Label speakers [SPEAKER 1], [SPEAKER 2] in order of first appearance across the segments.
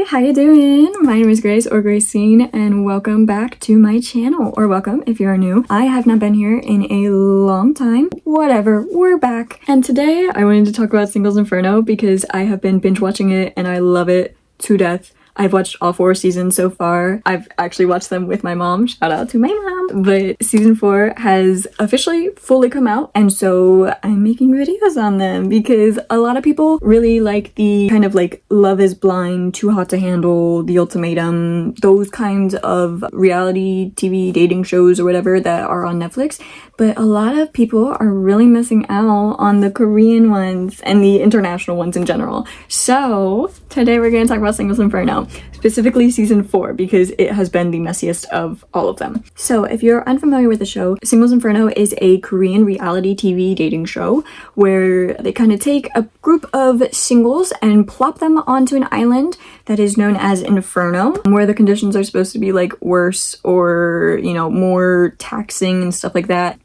[SPEAKER 1] Hey, how you doing? My name is Grace or Gracine and welcome back to my channel, or welcome if you're new. I have not been here in a long time. Whatever, we're back. And today I wanted to talk about Singles Inferno because I have been binge watching it and I love it to death. I've watched all 4 seasons so far. I've actually watched them with my mom. Shout out to my mom. But season 4 has officially fully come out, and so I'm making videos on them because a lot of people really like the kind of like Love is Blind, Too Hot to Handle, The Ultimatum, those kinds of reality TV dating shows or whatever that are on Netflix. But a lot of people are really missing out on the Korean ones and the international ones in general. So today we're going to talk about Singles Inferno, specifically season 4, because it has been the messiest of all of them. So if you're unfamiliar with the show, Singles Inferno is a Korean reality TV dating show where they kind of take a group of singles and plop them onto an island that is known as Inferno, where the conditions are supposed to be like worse or, you know, more taxing and stuff like that.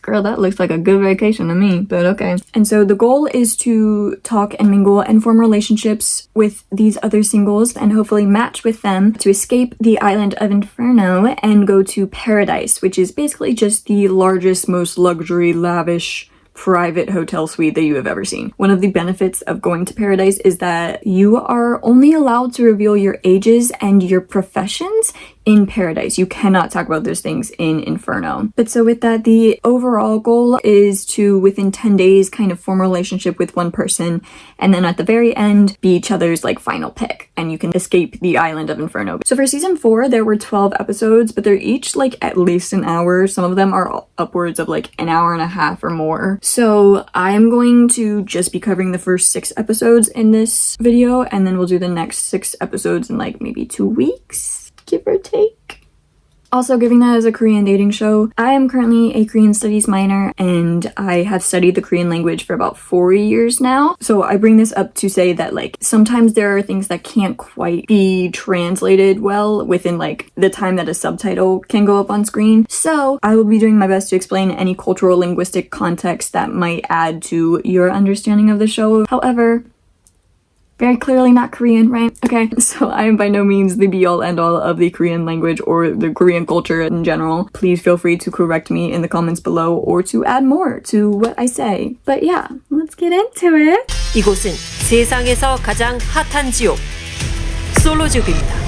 [SPEAKER 1] Girl, that looks like a good vacation to me, but okay. And so the goal is to talk and mingle and form relationships with these other singles and hopefully match with them to escape the island of Inferno and go to Paradise, which is basically just the largest, most luxury, lavish private hotel suite that you have ever seen. One of the benefits of going to Paradise is that you are only allowed to reveal your ages and your professions in Paradise. You cannot talk about those things in Inferno. But so with that, the overall goal is to, within 10 days, kind of form a relationship with one person, and then at the very end, be each other's like final pick, and you can escape the island of Inferno. So for season 4, there were 12 episodes, but they're each like at least an hour. Some of them are upwards of like an hour and a half or more. So I'm going to just be covering the first 6 episodes in this video, and then we'll do the next 6 episodes in like maybe 2 weeks, give or take. Also, giving that as a Korean dating show, I am currently a Korean studies minor and I have studied the Korean language for about 4 years now. So I bring this up to say that like sometimes there are things that can't quite be translated well within like the time that a subtitle can go up on screen. So I will be doing my best to explain any cultural linguistic context that might add to your understanding of the show. However, very clearly not Korean, right? Okay, so I am by no means the be-all end-all of the Korean language or the Korean culture in general. Please feel free to correct me in the comments below or to add more to what I say. But yeah, let's get into it.
[SPEAKER 2] 이곳은 세상에서 가장 핫한 지옥, 솔로지옥입니다.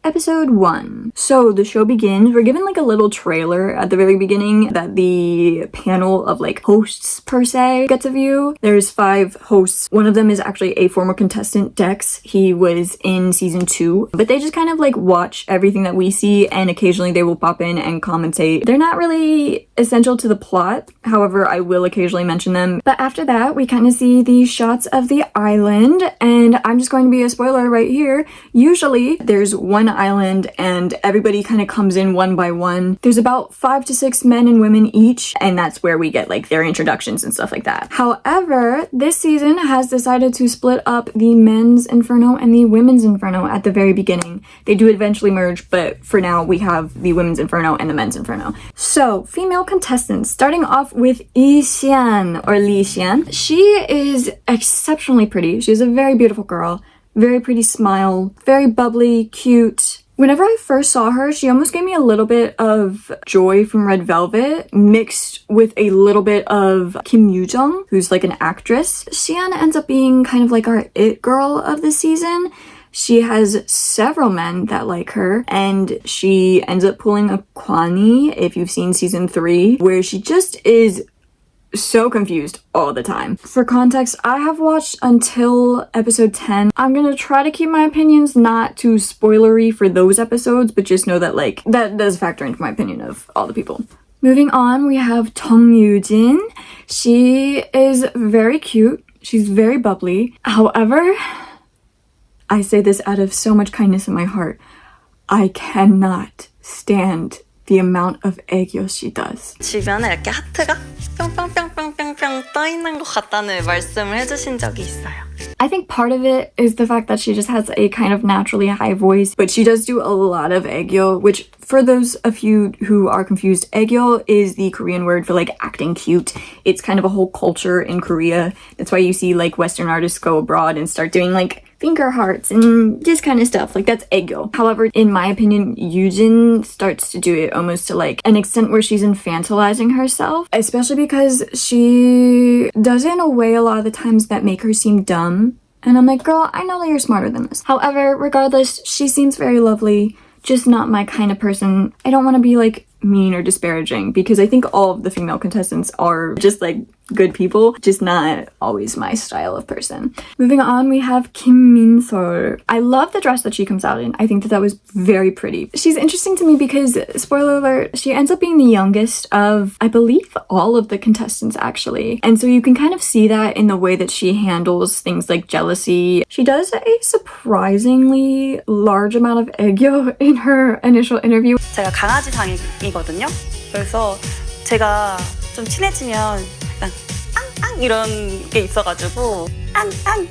[SPEAKER 1] Episode 1. So the show begins. We're given like a little trailer at the very beginning that the panel of like hosts per se gets a view. There's 5 hosts. One of them is actually a former contestant, Dex. He was in season 2, but they just kind of like watch everything that we see and occasionally they will pop in and commentate. They're not really essential to the plot. However, I will occasionally mention them. But after that, we kind of see the shots of the island, and I'm just going to be a spoiler right here. Usually there's one island and everybody kind of comes in one by one. There's about 5 to 6 men and women each, and that's where we get like their introductions and stuff like that. However, this season has decided to split up the men's Inferno and the women's Inferno at the very beginning. They do eventually merge, but for now we have the women's Inferno and the men's Inferno. So, female contestants, starting off with Lee Xian or Lee Xian. She is exceptionally pretty. She's a very beautiful girl. Very pretty smile, very bubbly, cute. Whenever I first saw her, she almost gave me a little bit of Joy from Red Velvet mixed with a little bit of Kim Yoo-jung, who's like an actress. Xian ends up being kind of like our it girl of the season. She has several men that like her, and she ends up pulling a Kwani, if you've seen season 3, where she just is so confused all the time. For context, I have watched until episode 10. I'm gonna try to keep my opinions not too spoilery for those episodes, but just know that like that does factor into my opinion of all the people. Moving on, we have Tong Yoo-jin. She is very cute. She's very bubbly. However, I say this out of so much kindness in my heart, I cannot stand the amount of 애교 she does.
[SPEAKER 3] 주변에 이렇게 하트가 뿅뿅뿅뿅뿅뿅 떠 있는 것 같다는 말씀을 해주신 적이 있어요.
[SPEAKER 1] I think part of it is the fact that she just has a kind of naturally high voice, but she does do a lot of 애교, which for those of you who are confused, 애교 is the Korean word for like acting cute. It's kind of a whole culture in Korea. That's why you see like Western artists go abroad and start doing like finger hearts and this kind of stuff. Like that's 애교. However, in my opinion, Yoojin starts to do it almost to like an extent where she's infantilizing herself, especially because she does it in a way a lot of the times that make her seem dumb. And I'm like, girl, I know that you're smarter than this. However, regardless, she seems very lovely, just not my kind of person. I don't want to be like mean or disparaging because I think all of the female contestants are just like good people, just not always my style of person. Moving on, we have Kim Min-sol. I love the dress that she comes out in. I think that that was very pretty. She's interesting to me because, spoiler alert, she ends up being the youngest of, I believe, all of the contestants actually. And so you can kind of see that in the way that she handles things like jealousy. She does a surprisingly large amount of 애교 in her initial interview.
[SPEAKER 3] 제가 강아지상이거든요. 그래서 제가 좀 친해지면 약간 앙앙 이런 게 있어가지고 앙앙.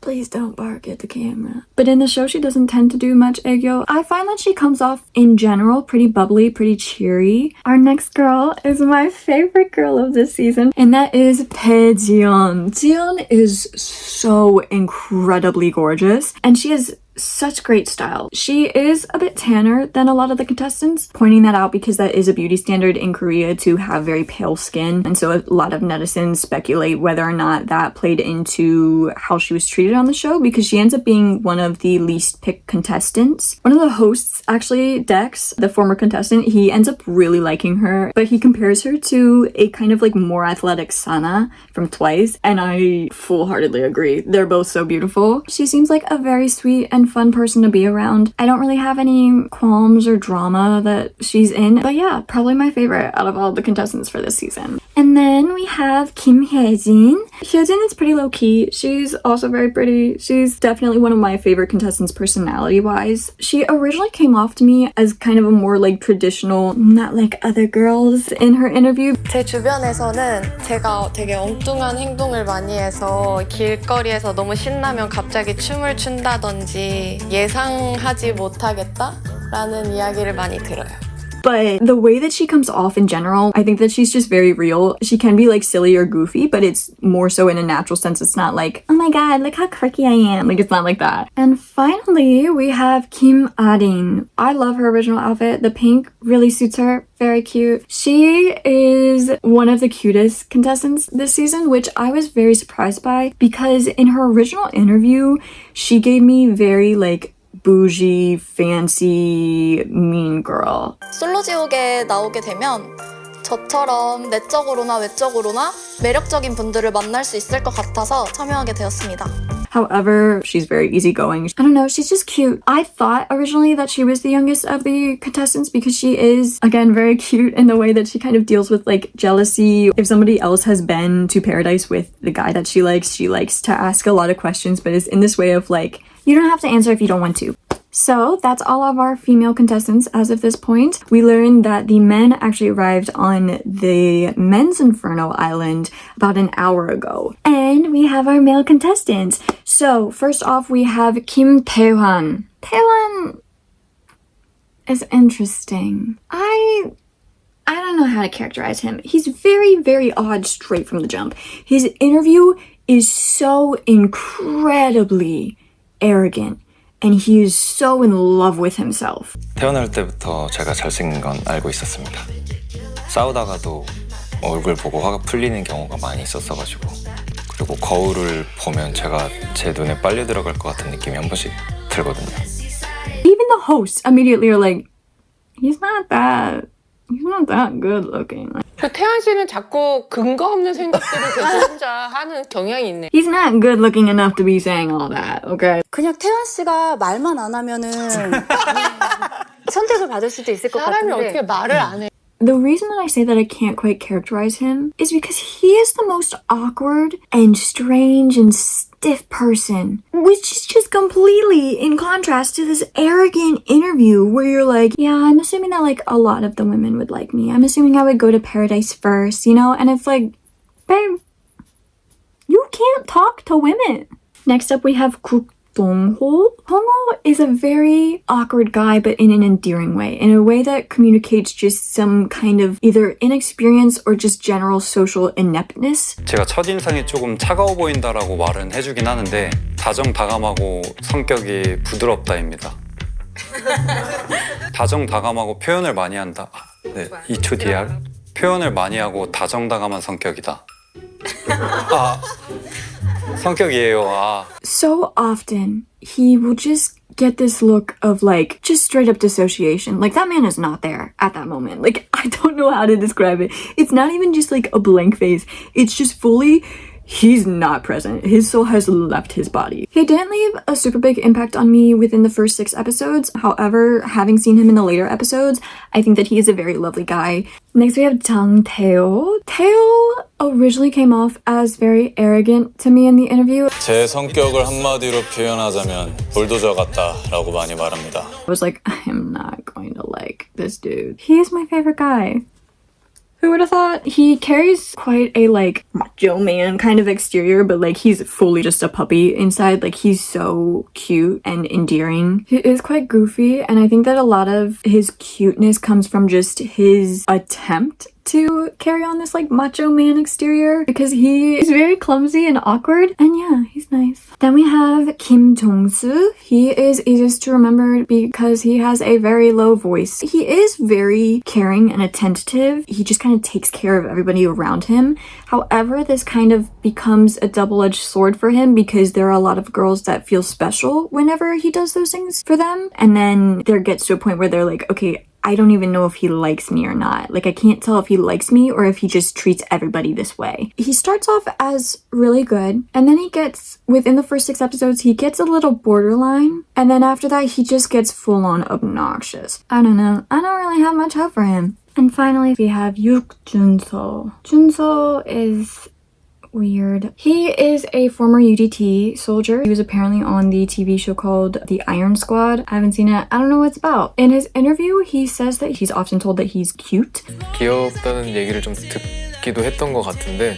[SPEAKER 1] Please don't bark at the camera. But in the show, she doesn't tend to do much 애교. I find that she comes off, in general, pretty bubbly, pretty cheery. Our next girl is my favorite girl of this season, and that is Tae Jiyeon. Jiyeon is so incredibly gorgeous, and she has such great style. She is a bit tanner than a lot of the contestants, pointing that out because that is a beauty standard in Korea to have very pale skin. And so a lot of netizens speculate whether or not that played into how she was treated on the show because she ends up being one of the least picked contestants. One of the hosts, actually, Dex, the former contestant, he ends up really liking her, but he compares her to a kind of like more athletic Sana from Twice, and I full-heartedly agree. They're both so beautiful. She seems like a very sweet and fun person to be around. I don't really have any qualms or drama that she's in, but yeah, probably my favorite out of all the contestants for this season. And then we have Kim Hye-jin. Hye-jin is pretty low-key. She's also very pretty. She's definitely one of my favorite contestants personality-wise. She originally came off to me as kind of a more like traditional, not like other girls in her interview.
[SPEAKER 3] 제 주변에서는 제가 되게 엉뚱한 행동을 많이 해서 길거리에서 너무 신나면 갑자기 춤을 춘다든지 예상하지 못하겠다라는 이야기를 많이 들어요.
[SPEAKER 1] But the way that she comes off in general, I think that she's just very real. She can be like silly or goofy, but it's more so in a natural sense. It's not like, oh my god, look how quirky I am. Like, it's not like that. And finally, we have Kim Ah-rin. I love her original outfit. The pink really suits her. Very cute. She is one of the cutest contestants this season, which I was very surprised by because in her original interview, she gave me very like bougie, fancy, mean girl.
[SPEAKER 3] 솔로지옥에 나오게 되면 저처럼 내적으로나 외적으로나 매력적인 분들을 만날 수 있을 것 같아서 참여하게 되었습니다.
[SPEAKER 1] However, she's very easygoing. I don't know, she's just cute. I thought originally that she was the youngest of the contestants because she is, again, very cute in the way that she kind of deals with like jealousy. If somebody else has been to Paradise with the guy that she likes to ask a lot of questions, but it's in this way of like, you don't have to answer if you don't want to. So that's all of our female contestants as of this point. We learned that the men actually arrived on the men's Inferno island about an hour ago. And we have our male contestants. So first off, we have Kim Tae-hwan. Tae-hwan is interesting. I don't know how to characterize him. He's very, very odd straight from the jump. His interview is so incredibly arrogant. And he is so in love with himself.
[SPEAKER 4] 태어날 때부터 제가 잘생긴 건 알고 있었습니다. 싸우다가도 얼굴 보고 화가 풀리는 경우가 많이 있었어가지고 그리고 거울을 보면 제가 제 눈에 빨려 들어갈 것 같은 느낌이 한 번씩 들거든요.
[SPEAKER 1] Even the hosts immediately are like, he's not that good looking.
[SPEAKER 5] 그 태연 씨는 자꾸 근거 없는 생각들을 계속 혼자 하는 경향이 있네.
[SPEAKER 1] He's not good looking enough to be saying all that, okay?
[SPEAKER 6] 그냥 태연 씨가 말만 안 하면은 선택을 받을 수도 있을 것
[SPEAKER 5] 사람이
[SPEAKER 6] 같은데.
[SPEAKER 5] 어떻게 말을 안 해?
[SPEAKER 1] The reason that I say that I can't quite characterize him is because he is the most awkward and strange and stiff person, which is just completely in contrast to this arrogant interview where you're like, yeah, I'm assuming that like a lot of the women would like me. I'm assuming I would go to paradise first, you know? And it's like, babe, you can't talk to women. Next up, we have Kuk Dong-ho. Dong-ho is a very awkward guy, but in an endearing way, in a way that communicates just some kind of either inexperience or just general social ineptness.
[SPEAKER 7] 제가 첫인상이 조금 차가워 보인다라고 말은 해주긴 하는데 다정다감하고 성격이 부드럽다입니다. 다정다감하고 표현을 많이 한다. 네, 2초 DR. 표현을 많이 하고 다정다감한 성격이다. 성격이에요.
[SPEAKER 1] So often, he will just get this look of like, just straight up dissociation. Like, that man is not there at that moment. Like, I don't know how to describe it. It's not even just like a blank face. It's just fully, he's not present. His soul has left his body. He didn't leave a super big impact on me within the first 6 episodes. However, having seen him in the later episodes, I think that he is a very lovely guy. Next, we have Jang Tae-ho. Tae-ho originally came off as very arrogant to me in the interview.
[SPEAKER 8] 제 성격을 한마디로 표현하자면 불도저 같다라고 많이 말합니다.
[SPEAKER 1] I was like, I am not going to like this dude. He is my favorite guy. Who would have thought? He carries quite a like macho man kind of exterior, but like he's fully just a puppy inside. Like he's so cute and endearing. He is quite goofy, and I think that a lot of his cuteness comes from just his attempt to carry on this like macho man exterior because he is very clumsy and awkward, and yeah, he's nice. Then we have Kim Jong-soo. He is easiest to remember because he has a very low voice. He is very caring and attentive. He just kind of takes care of everybody around him. However, this kind of becomes a double-edged sword for him because there are a lot of girls that feel special whenever he does those things for them, and then there gets to a point where they're like, okay, I don't even know if he likes me or not. Like, I can't tell if he likes me or if he just treats everybody this way. He starts off as really good, and then he gets, within the first 6 episodes, he gets a little borderline, and then after that, he just gets full-on obnoxious. I don't know. I don't really have much hope for him. And finally, we have Yuk Junso. Junso is weird. He is a former UDT soldier. He was apparently on the TV show called The Iron Squad. I haven't seen it. I don't know what it's about. In his interview, he says that he's often told that he's cute.
[SPEAKER 9] 귀엽다는 얘기를 좀 듣기도 했던 것 같은데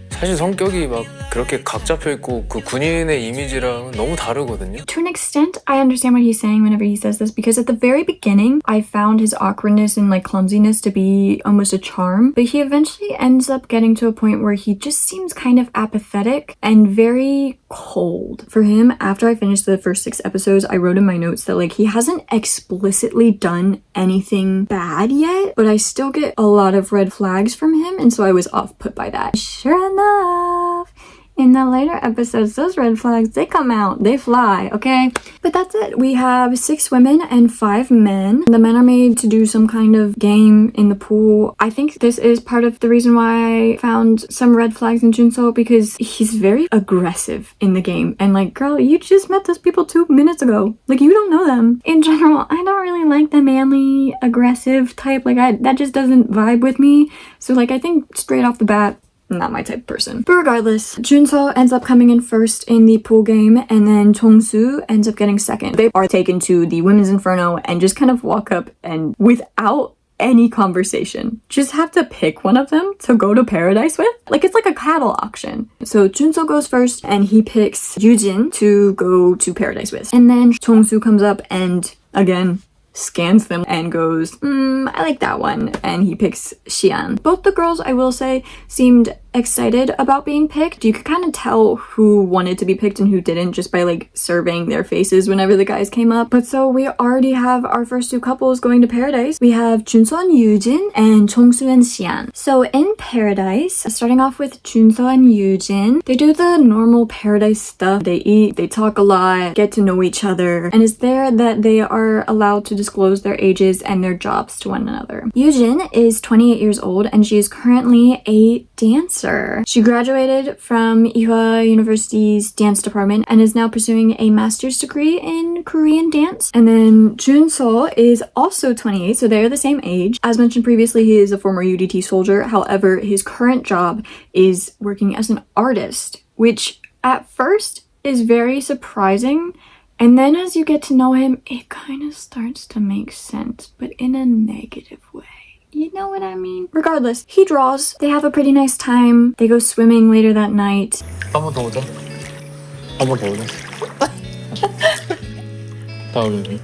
[SPEAKER 9] 사실 성격이 막 그렇게 각 잡혀 있고 그 군인의 이미지랑은 너무 다르거든요.
[SPEAKER 1] To an extent, I understand what he's saying whenever he says this because at the very beginning, I found his awkwardness and like clumsiness to be almost a charm, but he eventually ends up getting to a point where he just seems kind of apathetic and very cold. For him, after I finished the first 6 episodes, I wrote in my notes that like he hasn't explicitly done anything bad yet, but I still get a lot of red flags from him, and so I was off put by that. Sure enough, in the later episodes, those red flags, they come out, they fly, okay? But that's it. We have 6 women and 5 men. The men are made to do some kind of game in the pool. I think this is part of the reason why I found some red flags in Junso because he's very aggressive in the game. And like, girl, you just met those people 2 minutes ago. Like, you don't know them. In general, I don't really like the manly, aggressive type. Like, that just doesn't vibe with me. So like, I think straight off the bat, not my type of person. But regardless, Junso ends up coming in first in the pool game, and then Jong-soo ends up getting second. They are taken to the Women's Inferno and just kind of walk up and without any conversation, just have to pick one of them to go to paradise with. Like, it's like a cattle auction. So Junso goes first and he picks Yujin to go to paradise with. And then Jong-soo comes up and again scans them and goes, I like that one. And he picks Xian. Both the girls, I will say, seemed excited about being picked. You could kind of tell who wanted to be picked and who didn't just by like surveying their faces whenever the guys came up. But so we already have our first 2 couples going to paradise. We have Junso and Yujin and Jong-soo and Xian. So in paradise, starting off with Junso and Yujin, they do the normal paradise stuff. They eat, they talk a lot, get to know each other, and it's there that they are allowed to disclose their ages and their jobs to one another. Yujin is 28 years old and she is currently a dancer. She graduated from Ewha University's dance department and is now pursuing a master's degree in Korean dance. And then Junso is also 28, so they're the same age. As mentioned previously, he is a former UDT soldier. However, his current job is working as an artist, which at first is very surprising. And then as you get to know him, it kind of starts to make sense, but in a negative way. You know what I mean? Regardless, he draws. They have a pretty nice time. They go swimming later that night.
[SPEAKER 9] 한 번 더 오자. 한 번 더 오자. 다음에.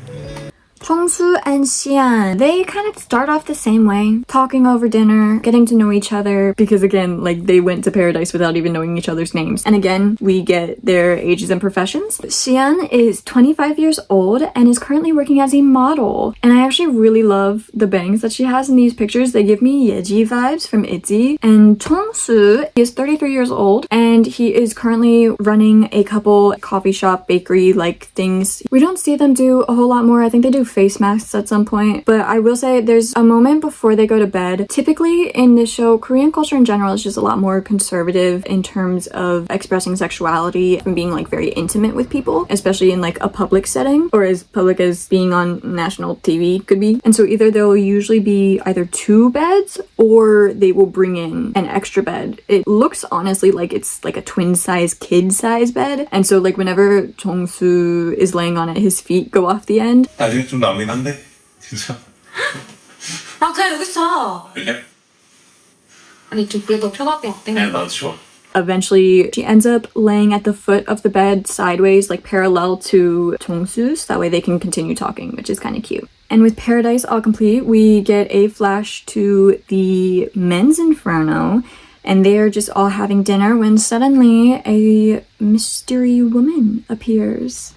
[SPEAKER 1] Chongsu and Xian, they kind of start off the same way, talking over dinner, getting to know each other, because again, like they went to paradise without even knowing each other's names. And again, we get their ages and professions. Xian is 25 years old and is currently working as a model. And I actually really love the bangs that she has in these pictures. They give me Yeji vibes from ITZY. And Chongsu is 33 years old and he is currently running a couple coffee shop, bakery-like things. We don't see them do a whole lot more. I think they do face masks at some point, but I will say there's a moment before they go to bed. Typically in this show, Korean culture in general is just a lot more conservative in terms of expressing sexuality and being like very intimate with people, especially in like a public setting, or as public as being on national TV could be. And so either there will usually be either 2 beds or they will bring in an extra bed. It looks honestly like it's like a twin size kid size bed, and so like whenever Jongsu is laying on it, his feet go off the end.
[SPEAKER 10] 나중에 좀 남긴 한데 진짜.
[SPEAKER 11] 아 그냥 여기 있어.
[SPEAKER 10] 그래?
[SPEAKER 11] 아니 좀 그래도 편하게 어때?
[SPEAKER 10] 네, 나도 좋아.
[SPEAKER 1] Eventually, she ends up laying at the foot of the bed sideways, like parallel to Jongsu's. That way they can continue talking, which is kind of cute. And with Paradise all complete, we get a flash to the men's Inferno, and they are just all having dinner when suddenly a mystery woman appears.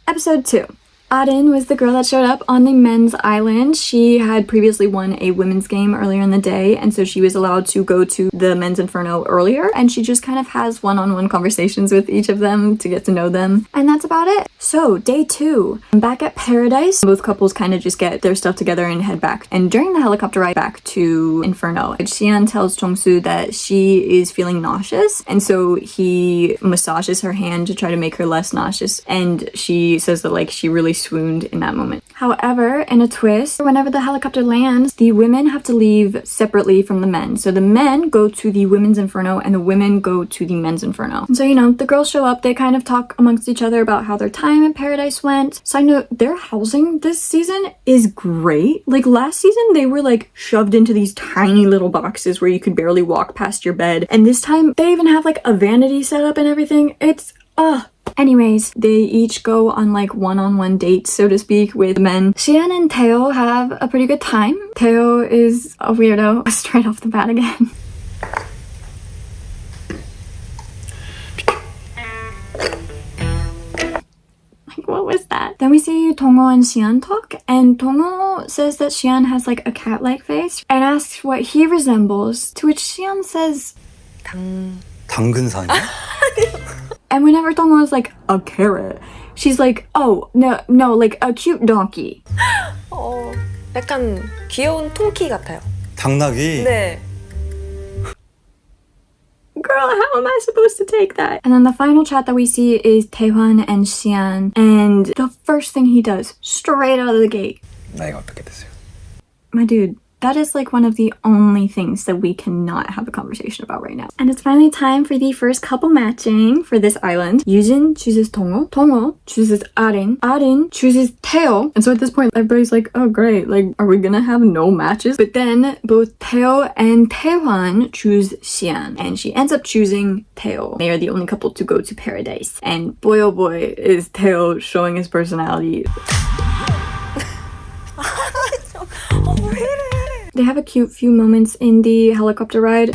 [SPEAKER 1] Episode 2. Arin was the girl that showed up on the men's island. She had previously won a women's game earlier in the day, and so she was allowed to go to the men's Inferno earlier, and she just kind of has one-on-one conversations with each of them to get to know them. And that's about it. So, day 2. Back at Paradise, both couples kind of just get their stuff together and head back. And during the helicopter ride back to Inferno, Xian tells Jongsu that she is feeling nauseous, and so he massages her hand to try to make her less nauseous, and she says that like she really swooned in that moment. However, in a twist, whenever the helicopter lands, the women have to leave separately from the men. So the men go to the women's Inferno and the women go to the men's Inferno. And so, you know, the girls show up, they kind of talk amongst each other about how their time in Paradise went. Side note, their housing this season is great. Like last season, they were like shoved into these tiny little boxes where you could barely walk past your bed. And this time, they even have like a vanity set up and everything. It's, Anyways, they each go on like one-on-one dates, so to speak, with men. Xian and Teo have a pretty good time. Teo is a weirdo straight off the bat again. Like, what was that? Then we see Dongho and Xian talk, and Dongho says that Xian has like a cat-like face and asks what he resembles, to which Xian says,
[SPEAKER 12] 당근산이야?
[SPEAKER 1] And whenever Dongho is like, a carrot, she's like, oh, no, like a cute donkey.
[SPEAKER 3] 약간 귀여운 통키 같아요.
[SPEAKER 12] 당나귀?
[SPEAKER 3] 네.
[SPEAKER 1] Girl, how am I supposed to take that? And then the final chat that we see is Taehwan and Xian, and the first thing he does, straight out of the gate.
[SPEAKER 4] 나이가 어떻게 되세요?
[SPEAKER 1] My dude, that is like one of the only things that we cannot have a conversation about right now. And it's finally time for the first couple matching for this island. Yujin chooses Dongho, Dongho chooses Arin, Arin chooses Teo. And so at this point, everybody's like, oh great, like are we gonna have no matches? But then both Teo and Taehwan choose Xian, and she ends up choosing Teo. They are the only couple to go to Paradise. And boy oh boy is Teo showing his personality. They have a cute few moments in the helicopter ride.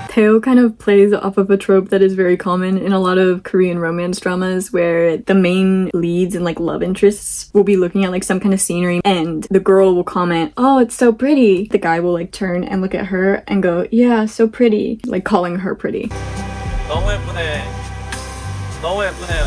[SPEAKER 1] Teo kind of plays off of a trope that is very common in a lot of Korean romance dramas where the main leads and like love interests will be looking at like some kind of scenery and the girl will comment, oh, it's so pretty. The guy will like turn and look at her and go, yeah, so pretty, like calling her pretty.
[SPEAKER 8] 너무 예쁘네. 너무 예쁘네요.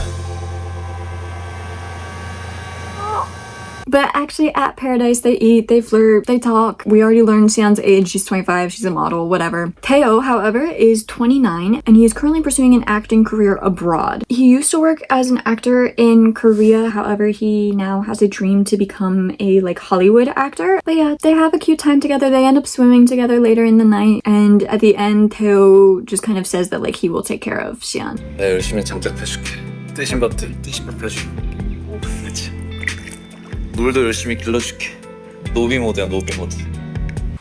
[SPEAKER 1] But actually at Paradise, they eat, they flirt, they talk. We already learned Sian's age. She's 25, she's a model, whatever. Taeo, however, is 29 and he is currently pursuing an acting career abroad. He used to work as an actor in Korea, however, he now has a dream to become a like Hollywood actor. But yeah, they have a cute time together. They end up swimming together later in the night, and at the end, Taeo just kind of says that like he will take care of Sian.
[SPEAKER 8] 내가 열심히 장작해줄게. 뜨신 밥 해줄게. 그렇지. 물도 열심히 길러줄게. 노비 모드야, 노비 모드.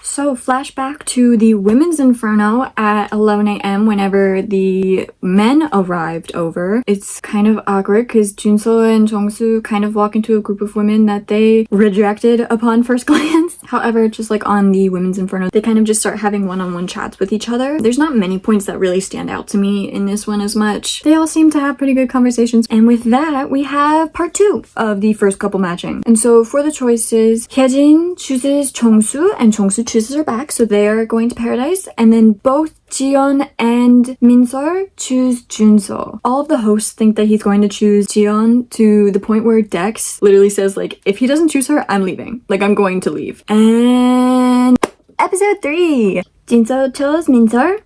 [SPEAKER 1] So flashback to the women's inferno at 11 a.m. whenever the men arrived over. It's kind of awkward because Junso and Jongsu kind of walk into a group of women that they rejected upon first glance. However, just like on the women's inferno, they kind of just start having one-on-one chats with each other. There's not many points that really stand out to me in this one as much. They all seem to have pretty good conversations. And with that, we have part 2 of the first couple matching. And so for the choices, Hyejin chooses Jongsu and Jongsu chooses her back, so they are going to Paradise, and then both Jiyeon and Minseol choose Junso. All of the hosts think that he's going to choose Jiyeon to the point where Dex literally says like, if he doesn't choose her, I'm leaving. Like, I'm going to leave. And episode 3, Junso chose Minseol.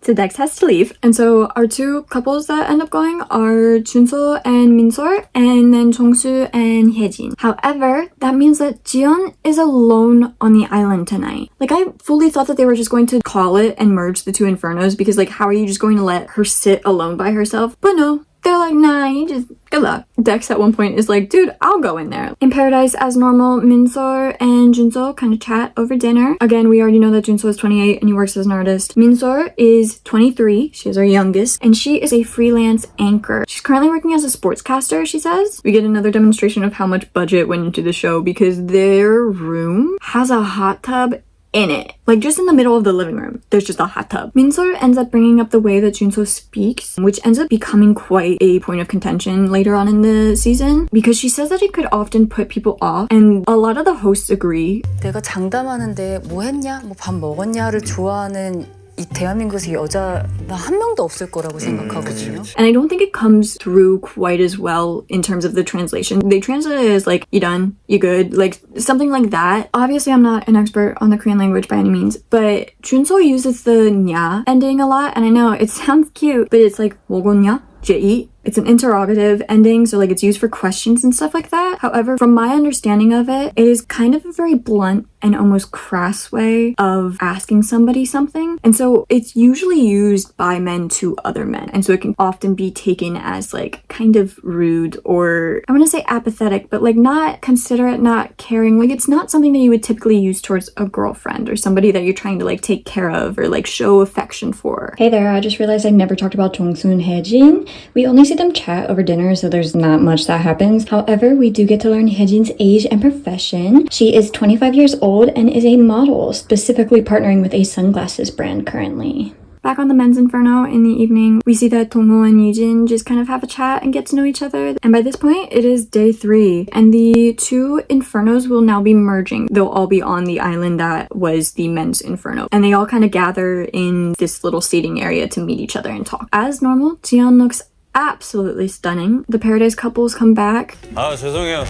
[SPEAKER 1] So Dex has to leave. And so our 2 couples that end up going are Junso and Minseol, and then Jongsu and Hyejin. However, that means that Jiyeon is alone on the island tonight. Like, I fully thought that they were just going to call it and merge the 2 infernos, because like, how are you just going to let her sit alone by herself? But no. They're like, nah, you just, good luck. Dex at one point is like, dude, I'll go in there. In Paradise, as normal, Minseol and Junso kind of chat over dinner. Again, we already know that Junso is 28 and he works as an artist. Minseol is 23, she is our youngest, and she is a freelance anchor. She's currently working as a sportscaster, she says. We get another demonstration of how much budget went into the show because their room has a hot tub in it. Like, just in the middle of the living room, there's just a hot tub. Minseol ends up bringing up the way that Junso speaks, which ends up becoming quite a point of contention later on in the season, because she says that it could often put people off, and a lot of the hosts agree.
[SPEAKER 6] 내가 장담하는데 뭐 했냐? 뭐 밥 먹었냐를 좋아하는 이 대한민국에서 여자 나 한 명도 없을 거라고 생각하거든요.
[SPEAKER 1] And I don't think it comes through quite as well in terms of the translation. They translate it as like, you done? You good? Like, something like that. Obviously, I'm not an expert on the Korean language by any means, but Junso uses the nya ending a lot, and I know it sounds cute, but it's like, 먹었냐? 제2. It's an interrogative ending, so like it's used for questions and stuff like that. However, from my understanding of it, it is kind of a very blunt and almost crass way of asking somebody something. And so it's usually used by men to other men. And so it can often be taken as like kind of rude, or I want to say apathetic, but like not considerate, not caring. Like, it's not something that you would typically use towards a girlfriend or somebody that you're trying to like take care of or like show affection for.
[SPEAKER 13] Hey there, I just realized I never talked about Jongsu and Hyejin. We only see them chat over dinner, so there's not much that happens. However, we do get to learn Hyejin's age and profession. She is 25 years old and is a model, specifically partnering with a sunglasses brand currently.
[SPEAKER 1] Back on the men's inferno in the evening, we see that Dongho and Yujin just kind of have a chat and get to know each other. And by this point, it is day 3, and the 2 infernos will now be merging. They'll all be on the island that was the men's inferno, and they all kind of gather in this little seating area to meet each other and talk. As normal, Jiyeon looks absolutely stunning. The Paradise couples come back.
[SPEAKER 8] 아, 죄송해요.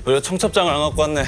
[SPEAKER 8] 우리가 청첩장을 안 갖고 왔네.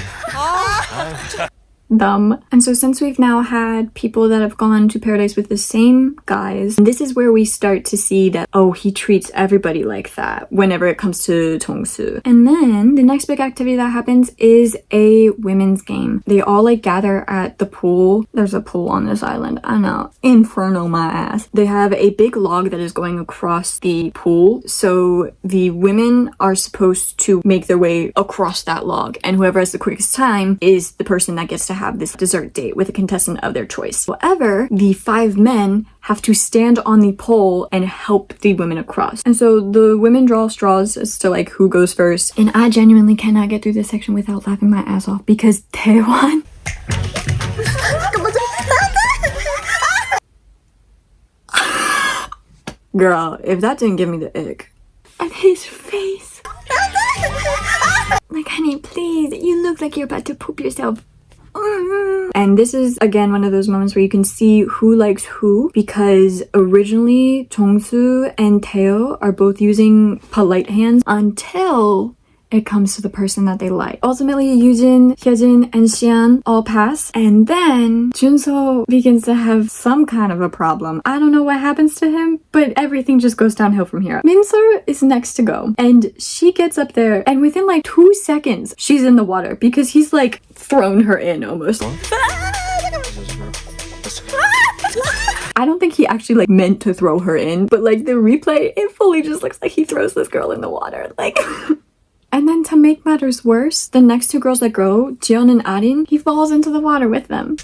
[SPEAKER 1] Dumb. And so since we've now had people that have gone to Paradise with the same guys, this is where we start to see that, oh, he treats everybody like that whenever it comes to Jongsu. And then the next big activity that happens is a women's game. They all like gather at the pool. There's a pool on this island. I know. Inferno my ass. They have a big log that is going across the pool. So the women are supposed to make their way across that log. And whoever has the quickest time is the person that gets to have this dessert date with a contestant of their choice. However, the 5 men have to stand on the pole and help the women across. And so the women draw straws as to like who goes first. And I genuinely cannot get through this section without laughing my ass off because Taewon girl, if that didn't give me the ick. And his face. Like, honey, please, you look like you're about to poop yourself. And this is again one of those moments where you can see who likes who, because originally Jongsu and Taeo are both using polite hands until it comes to the person that they like. Ultimately, Yujin, Hyejin, and Xian all pass, and then Junso begins to have some kind of a problem. I don't know what happens to him, but everything just goes downhill from here. Minso is next to go, and she gets up there, and within like 2 seconds, she's in the water because he's like thrown her in almost. I don't think he actually like meant to throw her in, but like the replay, it fully just looks like he throws this girl in the water. Like, and then to make matters worse, the next two girls that go, Jiyeon and Arin, he falls into the water with them.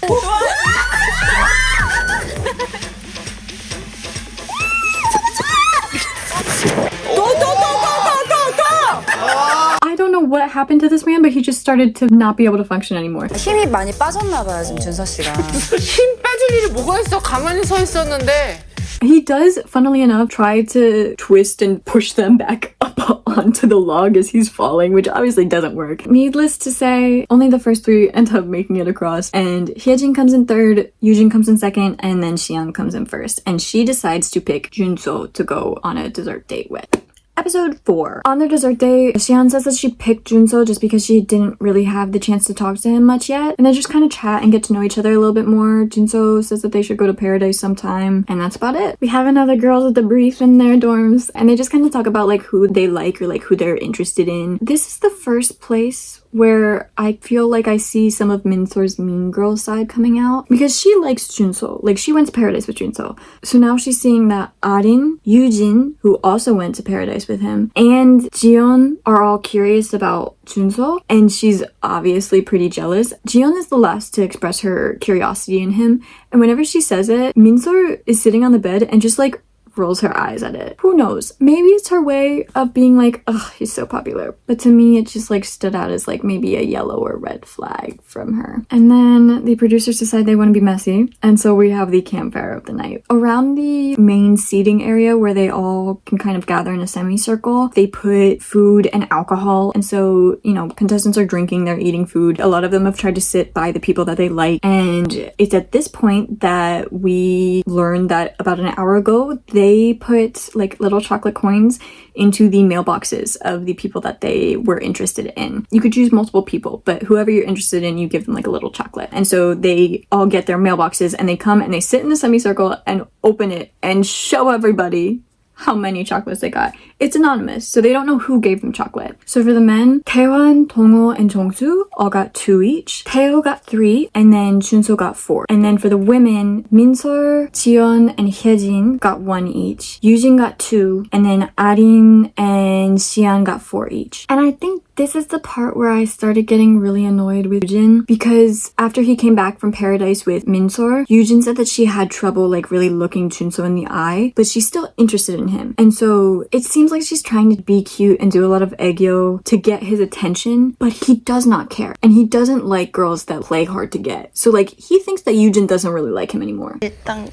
[SPEAKER 1] I don't know what happened to this man, but he just started to not be able to function anymore.
[SPEAKER 6] 힘이 많이 빠졌나 봐요, 지금 준서 씨가.
[SPEAKER 5] 힘 빠질 일이 뭐가 있어? 가만히 서 있었는데.
[SPEAKER 1] He does, funnily enough, try to twist and push them back up onto the log as he's falling, which obviously doesn't work. Needless to say, only the first three end up making it across, and Hyejin comes in third, Yujin comes in second, and then Xian comes in first, and she decides to pick Junso to go on a dessert date with. Episode 4. On their dessert date, Xian says that she picked Junso just because she didn't really have the chance to talk to him much yet, and they just kind of chat and get to know each other a little bit more. Junso says that they should go to Paradise sometime, and that's about it. We have another girls at the brief in their dorms, and they just kind of talk about like who they like or like who they're interested in. This is the first place where I feel like I see some of Minsor's mean girl side coming out, because she likes Junso. Like, she went to Paradise with Junso. So now she's seeing that Arin, Yujin, who also went to Paradise with him, and Jiyeon are all curious about Junso, and she's obviously pretty jealous. Jiyeon is the last to express her curiosity in him, and whenever she says it, Minsor is sitting on the bed and just like rolls her eyes at it. Who knows? Maybe it's her way of being like, ugh, he's so popular. But to me, it just like stood out as like maybe a yellow or red flag from her. And then the producers decide they want to be messy. And so we have the campfire of the night. Around the main seating area where they all can kind of gather in a semicircle, they put food and alcohol. And so, you know, contestants are drinking, they're eating food. A lot of them have tried to sit by the people that they like. And it's at this point that we learn that about an hour ago, they put like little chocolate coins into the mailboxes of the people that they were interested in. You could choose multiple people, but whoever you're interested in, you give them like a little chocolate. And so they all get their mailboxes and they come and they sit in a semicircle and open it and show everybody how many chocolates they got. It's anonymous, so they don't know who gave them chocolate. So for the men, Taewon, Dongho, and Jongsu all got 2 each. Taeo got 3, and then Junso got 4. And then for the women, Minsol, Jiyeon, and Hyejin got 1 each. Yujin got 2, and then Arin and Xian got 4 each. And I think this is the part where I started getting really annoyed with Yujin, because after he came back from Paradise with Minsor, Yujin said that she had trouble like really looking Junso in the eye, but she's still interested in him. And so it seems like she's trying to be cute and do a lot of aegyo to get his attention, but he does not care. And he doesn't like girls that play hard to get. So like he thinks that Yujin doesn't really like him anymore.
[SPEAKER 14] 일단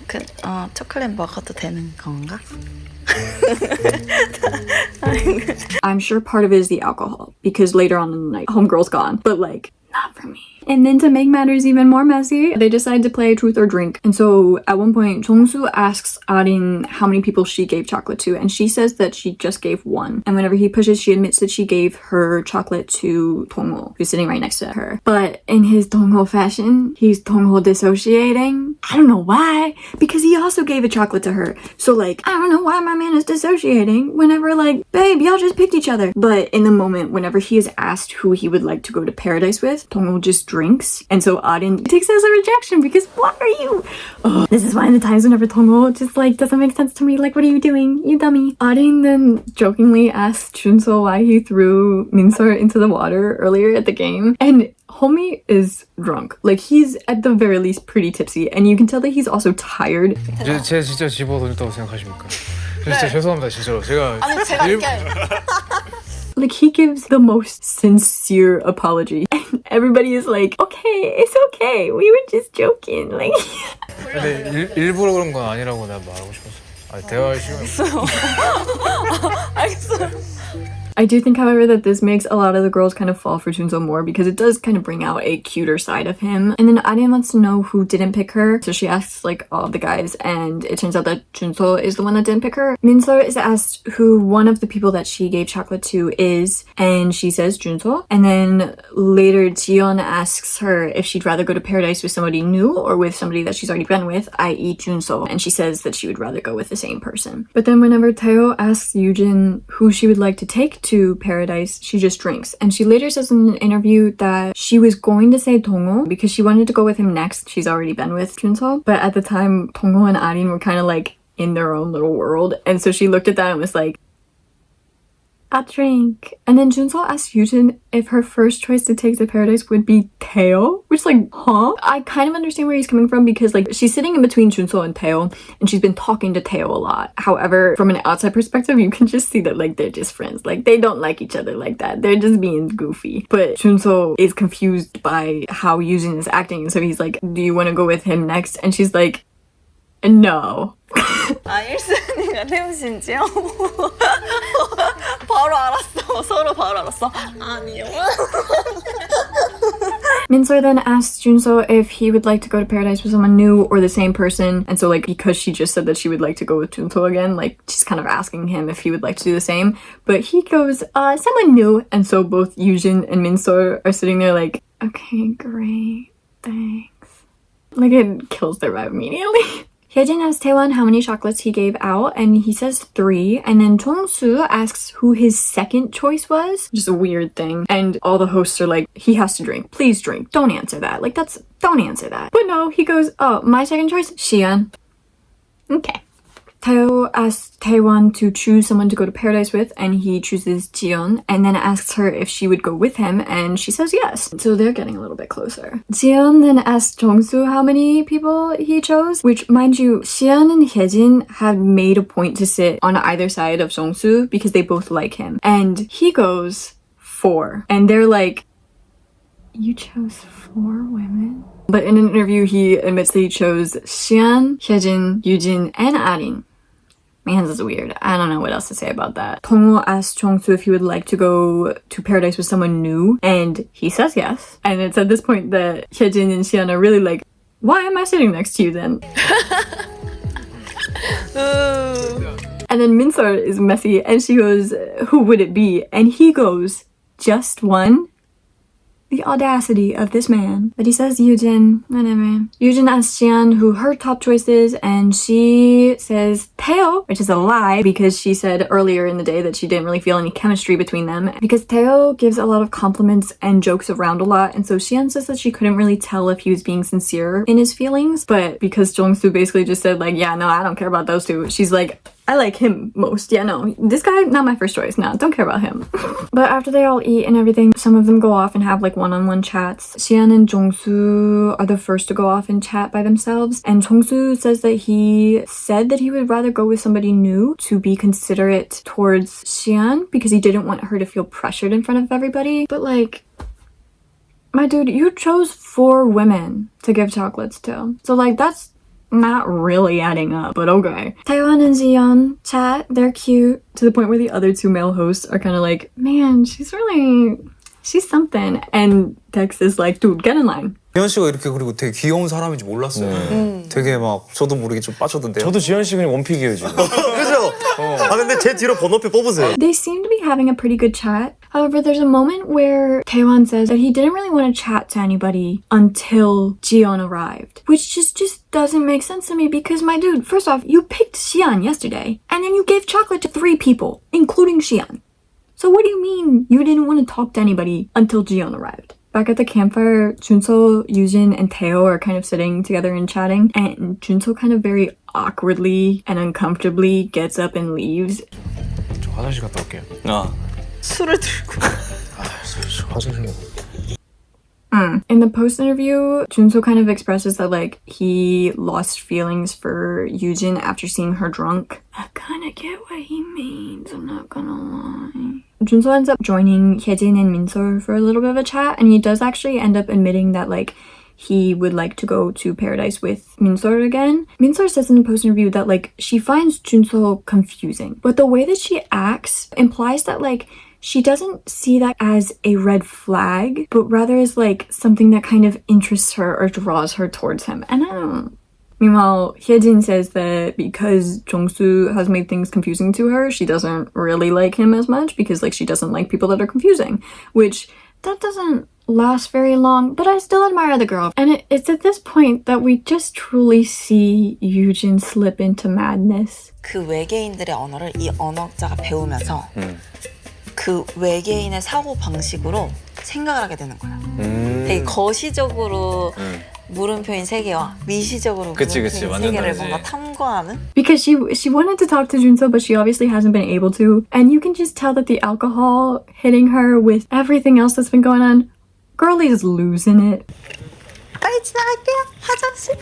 [SPEAKER 14] 초콜릿 먹어도 되는 건가?
[SPEAKER 1] I'm sure part of it is the alcohol, because later on in the night, homegirl's gone. But like, not for me. And then to make matters even more messy, they decide to play truth or drink. And so at one point, Jongsu asks Arin how many people she gave chocolate to, and she says that she just gave 1. And whenever he pushes, she admits that she gave her chocolate to Dongho, who's sitting right next to her. But in his Dongho fashion, he's Dongho dissociating. I don't know why, because he also gave a chocolate to her. So like, I don't know why my man is dissociating whenever like, babe, y'all just picked each other. But in the moment, whenever he is asked who he would like to go to Paradise with, Dongho just drinks, and so Arin takes it as a rejection because why are you? Oh, this is one of the times whenever Dongho just like doesn't make sense to me. Like, what are you doing, you dummy? Arin then jokingly asks Junso why he threw Minsor into the water earlier at the game, and homie is drunk. Like, he's at the very least pretty tipsy, and you can tell that he's also tired.
[SPEAKER 9] 제가 진짜 집어던졌다고 생각하십니까? 진짜 죄송합니다, 진짜로. 제가
[SPEAKER 1] Like, he gives the most sincere apology, and everybody is like, okay, it's okay, we were just joking. Like,
[SPEAKER 9] 근데 일부러 그런 건 아니라고 내가 말하고 싶었어. 아니, 대화할 시간.
[SPEAKER 6] 알겠어요.
[SPEAKER 1] I do think, however, that this makes a lot of the girls kind of fall for Junso more because it does kind of bring out a cuter side of him. And then Arin wants to know who didn't pick her, so she asks like all of the guys, and it turns out that Junso is the one that didn't pick her. Minso is asked who one of the people that she gave chocolate to is, and she says Junso. And then later Jiyeon asks her if she'd rather go to paradise with somebody new or with somebody that she's already been with, i.e. Junso, and she says that she would rather go with the same person. But then whenever Tae asks Yujin who she would like to take to paradise, she just drinks. And she later says in an interview that she was going to say Dongho because she wanted to go with him next. She's already been with Junso. But at the time, Dongho and Arin were kind of like in their own little world. And so she looked at that and was like, I'll drink. And then Junso asked Yujin if her first choice to take to paradise would be Tae, which like, huh? I kind of understand where he's coming from because like she's sitting in between Junso and Tae and she's been talking to Tae a lot. However, from an outside perspective, you can just see that like they're just friends. Like they don't like each other like that. They're just being goofy. But Junso is confused by how Yujin is acting. So he's like, do you want to go with him next? And she's like, no.
[SPEAKER 14] 아 1순위가 태우신지요? 바로 알았어. 서로 바로 알았어. 아니요.
[SPEAKER 1] Minso then asks Junso if he would like to go to paradise with someone new or the same person. And so like because she just said that she would like to go with Junso again, like she's kind of asking him if he would like to do the same. But he goes, someone new. And so both Yujin and Minso are sitting there like, okay, great, thanks. Like it kills their vibe immediately. Hyejin asks Taewon how many chocolates he gave out, and he says 3. And then Jongsu asks who his second choice was, which is a weird thing. And all the hosts are like, he has to drink. Please drink. Don't answer that. Like, don't answer that. But no, he goes, oh, my second choice? Xian. Okay. Tae asks Taewon to choose someone to go to paradise with, and he chooses Jiyeon, and then asks her if she would go with him, and she says yes. So they're getting a little bit closer. Jiyeon then asks Jongsu how many people he chose, which, mind you, Xian and Hyejin have made a point to sit on either side of Jongsu because they both like him. And he goes 4. And they're like, you chose 4 women? But in an interview, he admits that he chose Xian, Hyejin, Yujin, and Arin. Man, this is weird. I don't know what else to say about that. Dongho asked Jongsu if he would like to go to paradise with someone new, and he says yes. And it's at this point that Hyejin and Xian are really like, why am I sitting next to you then? And then Minso is messy, and she goes, who would it be? And he goes, just one? The audacity of this man. But he says Yujin, whatever. Yujin asks Xian who her top choice is, and she says Tae, which is a lie because she said earlier in the day that she didn't really feel any chemistry between them because Tae gives a lot of compliments and jokes around a lot, and so Xian says that she couldn't really tell if he was being sincere in his feelings, but because Jongsu basically just said like, yeah, no, I don't care about those two, she's like, I like him most. Yeah, no, this guy, not my first choice. No, don't care about him. But after they all eat and everything, some of them go off and have like one-on-one chats. Xian and Jongsu are the first to go off and chat by themselves. And Jongsu says that he said that he would rather go with somebody new to be considerate towards Xian because he didn't want her to feel pressured in front of everybody. But like, my dude, you chose 4 women to give chocolates to. So like, that's not really adding up, but okay. Taewon and Jiyeon chat, they're cute, to the point where the other 2 male hosts are kind of like, man, she's something. And Dex is like, dude, get in line.
[SPEAKER 12] 지현 씨가 이렇게 그리고 되게 귀여운 사람인지 몰랐어요. 되게 막 저도 모르게 좀 빠졌던데요.
[SPEAKER 9] 저도 지현 씨 그냥 원픽이에요 지금.
[SPEAKER 12] 그죠? 아 근데 제 뒤로 번호표 뽑으세요.
[SPEAKER 1] They seem to be having a pretty good chat. However, there's a moment where Taewon says that he didn't really want to chat to anybody until Jiyeon arrived. Which just doesn't make sense to me because, my dude, first off, you picked Xian yesterday, and then you gave chocolate to 3 people, including Xian. So what do you mean you didn't want to talk to anybody until Jiyeon arrived? Back at the campfire, Junso, Yujin, and Tae are kind of sitting together and chatting, and Junso kind of very awkwardly and uncomfortably gets up and leaves.
[SPEAKER 9] 저 화장실 갔다 올게요.
[SPEAKER 14] 술을 들고.
[SPEAKER 9] 저 화장실.
[SPEAKER 1] In the post-interview, Junso kind of expresses that, like, he lost feelings for Yujin after seeing her drunk. I kind of get what he means, I'm not gonna lie. Junso ends up joining Hyejin and Minso for a little bit of a chat, and he does actually end up admitting that, like, he would like to go to paradise with Minso again. Minso says in the post-interview that, like, she finds Junso confusing, but the way that she acts implies that, like, she doesn't see that as a red flag, but rather as like something that kind of interests her or draws her towards him. And I don't know. Meanwhile, Hyejin says that because Jongsu has made things confusing to her, she doesn't really like him as much because like she doesn't like people that are confusing, which that doesn't last very long, but I still admire the girl. And it's at this point that we just truly see Yujin slip into madness.
[SPEAKER 14] 그 외계인들의 언어를 이 언어자가 배우면서 그 외계인의 사고 방식으로 생각을 하게 되는 거야. 되게 거시적으로 물음표인 세계와 미시적으로 물음표인 세계를 뭔가 탐구하는?
[SPEAKER 1] Because she wanted to talk to Junso, but she obviously hasn't been able to. And you can just tell that the alcohol hitting her with everything else that's been going on, girlie is losing it.
[SPEAKER 14] 빨리 지나갈게요. 화장실.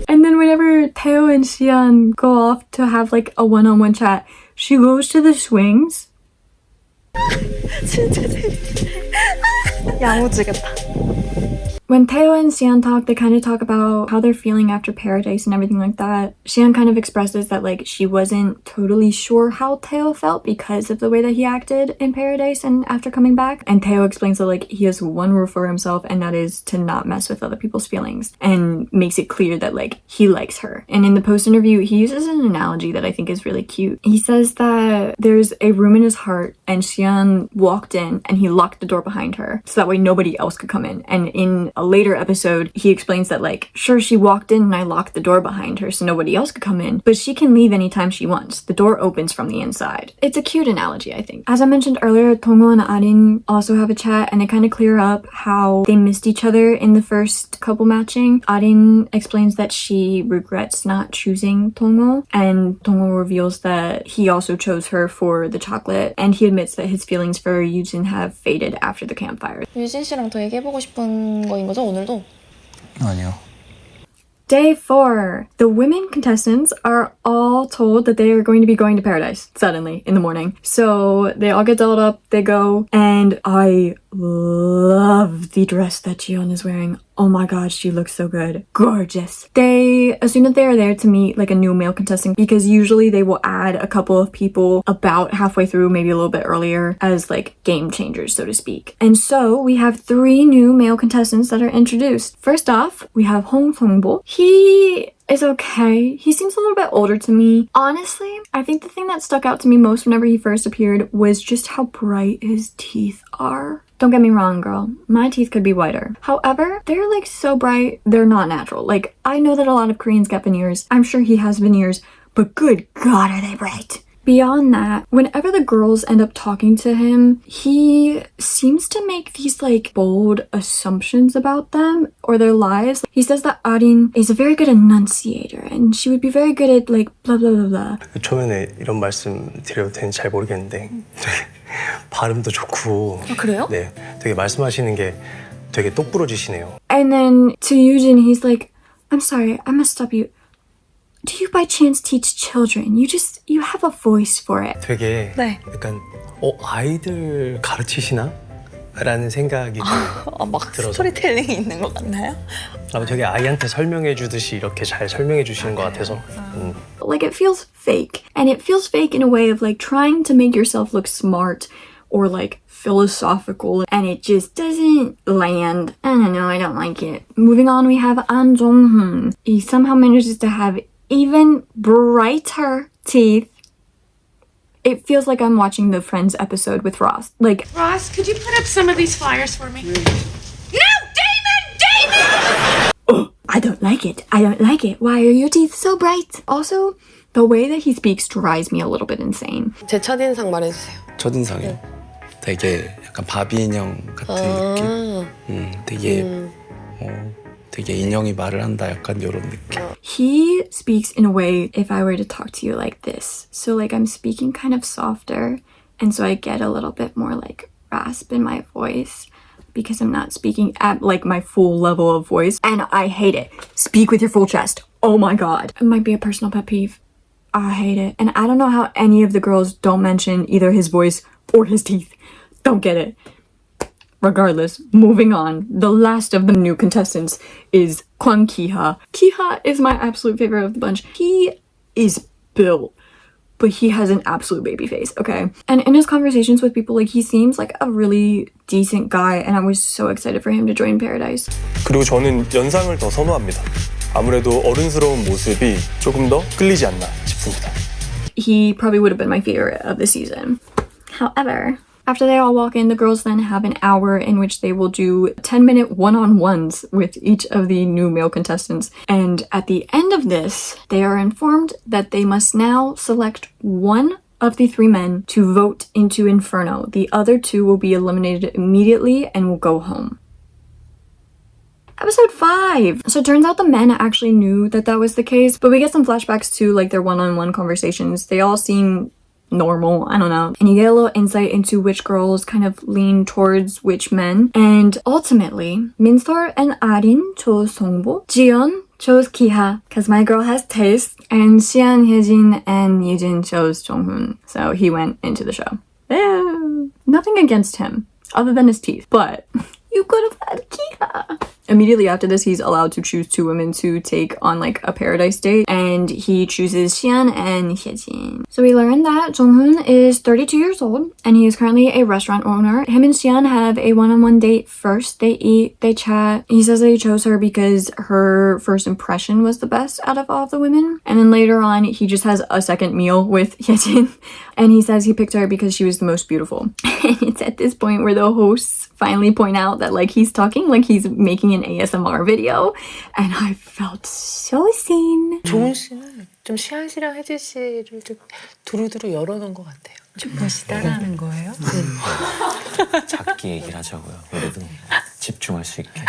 [SPEAKER 1] And then whenever Teo and Xian go off to have like a one-on-one chat, she goes to the swings.
[SPEAKER 14] 진짜 재밌네. 야무지겠다.
[SPEAKER 1] When Teo and Xian talk, they kind of talk about how they're feeling after Paradise and everything like that. Xian kind of expresses that like she wasn't totally sure how Teo felt because of the way that he acted in Paradise and after coming back. And Teo explains that like he has one rule for himself, and that is to not mess with other people's feelings, and makes it clear that like he likes her. And in the post interview, he uses an analogy that I think is really cute. He says that there's a room in his heart and Xian walked in and he locked the door behind her so that way nobody else could come in. And in a later episode, he explains that like, sure, she walked in and I locked the door behind her so nobody else could come in, but she can leave anytime she wants. The door opens from the inside. It's a cute analogy, I think. As I mentioned earlier, Tongho and Arin also have a chat and they kind of clear up how they missed each other in the first couple matching. Arin explains that she regrets not choosing Tongho, and Tongho reveals that he also chose her for the chocolate, and he admits that his feelings for Yujin have faded after the campfire.
[SPEAKER 3] 유진 씨랑 더 얘기해보고 싶은 거인 거죠, 오늘도?
[SPEAKER 12] 아니요.
[SPEAKER 1] Day 4. The women contestants are all told that they are going to be going to Paradise suddenly in the morning. So they all get dolled up, they go, and I love the dress that Jiyeon is wearing. Oh my god, she looks so good. Gorgeous. They assume that they are there to meet like a new male contestant because usually they will add a couple of people about halfway through, maybe a little bit earlier, as like game changers, so to speak. And so we have 3 new male contestants that are introduced. First off, we have Hong Sung-bo. He is okay. He seems a little bit older to me. Honestly, I think the thing that stuck out to me most whenever he first appeared was just how bright his teeth are. Don't get me wrong, girl. My teeth could be whiter. However, they're like so bright, they're not natural. Like, I know that a lot of Koreans get veneers. I'm sure he has veneers, but good God, are they bright. Beyond that, whenever the girls end up talking to him, he seems to make these like bold assumptions about them or their lives. He says that Arin is a very good enunciator and she would be very good at like blah blah blah blah.
[SPEAKER 15] 초면에 이런 말씀 드려도 되는지 잘 모르겠는데 발음도 좋고
[SPEAKER 14] 그래요?
[SPEAKER 15] 네, 되게 말씀하시는 게 되게 똑부러지시네요.
[SPEAKER 1] And then to Yujin, he's like, I'm sorry, I must stop you. Do you by chance teach children? You have a voice for it.
[SPEAKER 15] 되게
[SPEAKER 14] 네.
[SPEAKER 15] 약간 아이들 가르치시나? 라는 생각이
[SPEAKER 14] 막
[SPEAKER 15] 들어서
[SPEAKER 14] 스토리텔링이 있는 것 같나요?
[SPEAKER 15] 되게 아이한테 설명해 주듯이 이렇게 잘 설명해 주시는 것 같아서
[SPEAKER 1] Like it feels fake. And it feels fake in a way of like trying to make yourself look smart or like philosophical, and it just doesn't land. I don't know, I don't like it. Moving on, we have An Jong-hoon. He somehow manages to have even brighter teeth. It feels like I'm watching the Friends episode with Ross. Like,
[SPEAKER 11] Ross, could you put up some of these flyers for me? No, Damon!
[SPEAKER 1] oh, I don't like it. I don't like it. Why are your teeth so bright? Also, the way that he speaks drives me a little bit insane.
[SPEAKER 3] 제 첫인상 말해주세요.
[SPEAKER 16] 첫인상이요? 되게 약간 바비 인형 같은 느낌? 되게 인형이 말을 한다 약간 이런 느낌.
[SPEAKER 1] He speaks in a way if I were to talk to you like this. So like I'm speaking kind of softer, and so I get a little bit more like rasp in my voice because I'm not speaking at like my full level of voice, and I hate it. Speak with your full chest. Oh my god. It might be a personal pet peeve. I hate it. And I don't know how any of the girls don't mention either his voice or his teeth. Don't get it. Regardless, moving on, the last of the new contestants is Kwang Ki-ha. Ki-ha is my absolute favorite of the bunch. He is built but he has an absolute baby face, okay? And in his conversations with people, like, he seems like a really decent guy, and I was so excited for him to join Paradise.
[SPEAKER 15] 그리고 저는 연상을 더 선호합니다. 아무래도 어른스러운 모습이 조금 더 끌리지 않나 싶습니다.
[SPEAKER 1] He probably would have been my favorite of the season. However, after they all walk in, the girls then have an hour in which they will do 10-minute one-on-ones with each of the new male contestants. And at the end of this, they are informed that they must now select one of the 3 men to vote into Inferno. The other 2 will be eliminated immediately and will go home. Episode 5! So it turns out the men actually knew that that was the case, but we get some flashbacks to like their one-on-one conversations. They all seem normal, I don't know. And you get a little insight into which girls kind of lean towards which men. And ultimately, Minseol and Arin chose Songbo. Jiyeon chose Kiha, because my girl has taste. And Sian, Hyejin, and Yujin chose Jonghoon. So he went into the show. Nothing against him, other than his teeth. But you could have had Kiha. Immediately after this, he's allowed to choose 2 women to take on like a paradise date, and he chooses Xian and Hyejin. So we learned that Jonghoon is 32 years old, and he is currently a restaurant owner. Him and Xian have a one-on-one date first. They eat, they chat. He says that he chose her because her first impression was the best out of all of the women. And then later on, he just has a second meal with Hyejin, and he says he picked her because she was the most beautiful. And it's at this point where the hosts finally point out that like he's talking like he's making an ASMR video, and I felt so seen.
[SPEAKER 5] 조은 씨는 좀 시안 씨랑 혜진 씨를 좀 두루두루 열어놓은 것 같아요. 조은 씨 따라하는 거예요?
[SPEAKER 4] 작게 얘기를 하자고요. 그래도 집중할 수 있게.